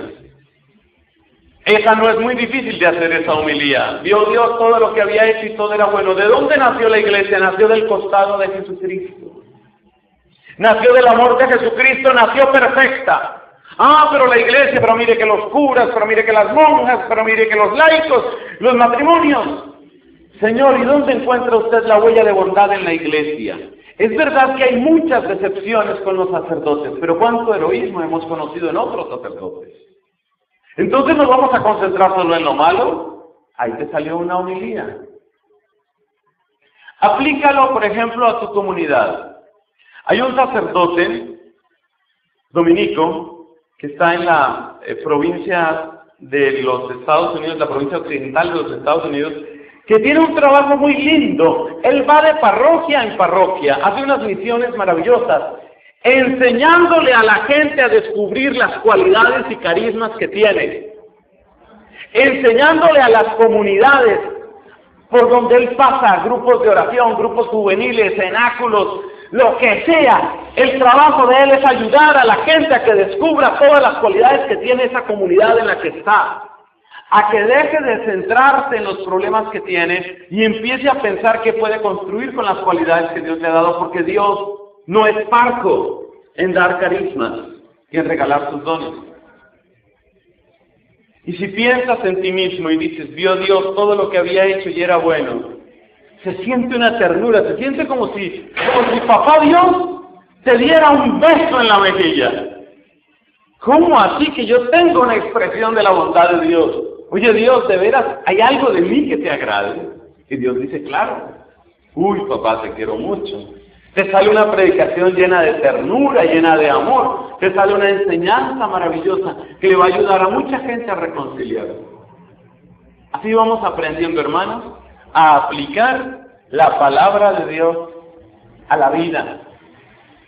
Esa no es muy difícil de hacer, esa homilía. Vio Dios todo lo que había hecho y todo era bueno. ¿De dónde nació la iglesia? Nació del costado de Jesucristo. Nació del amor de Jesucristo, nació perfecta. Pero la iglesia, pero mire que los curas, pero mire que las monjas, pero mire que los laicos, los matrimonios. Señor, ¿y dónde encuentra usted la huella de bondad en la iglesia? Es verdad que hay muchas decepciones con los sacerdotes, pero ¿cuánto heroísmo hemos conocido en otros sacerdotes? Entonces nos vamos a concentrar solo en lo malo. Ahí te salió una homilía. Aplícalo, por ejemplo, a tu comunidad. Hay un sacerdote dominico que está en la provincia de los Estados Unidos, la provincia occidental de los Estados Unidos, que tiene un trabajo muy lindo. Él va de parroquia en parroquia, hace unas misiones maravillosas, enseñándole a la gente a descubrir las cualidades y carismas que tiene, enseñándole a las comunidades por donde él pasa, grupos de oración, grupos juveniles, cenáculos, lo que sea. El trabajo de él es ayudar a la gente a que descubra todas las cualidades que tiene esa comunidad en la que está, a que deje de centrarse en los problemas que tiene y empiece a pensar qué puede construir con las cualidades que Dios le ha dado, porque Dios no es parco en dar carismas y en regalar sus dones. Y si piensas en ti mismo y dices, vio Dios todo lo que había hecho y era bueno, se siente una ternura, se siente como si papá Dios te diera un beso en la mejilla. ¿Cómo así que yo tengo una expresión de la bondad de Dios? Oye Dios, ¿de veras hay algo de mí que te agrade? Y Dios dice, claro. Uy, papá, te quiero mucho. Te sale una predicación llena de ternura, llena de amor. Te sale una enseñanza maravillosa que le va a ayudar a mucha gente a reconciliarse. Así vamos aprendiendo, hermanos, a aplicar la palabra de Dios a la vida.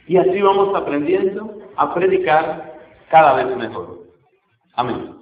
Y así vamos aprendiendo a predicar cada vez mejor. Amén.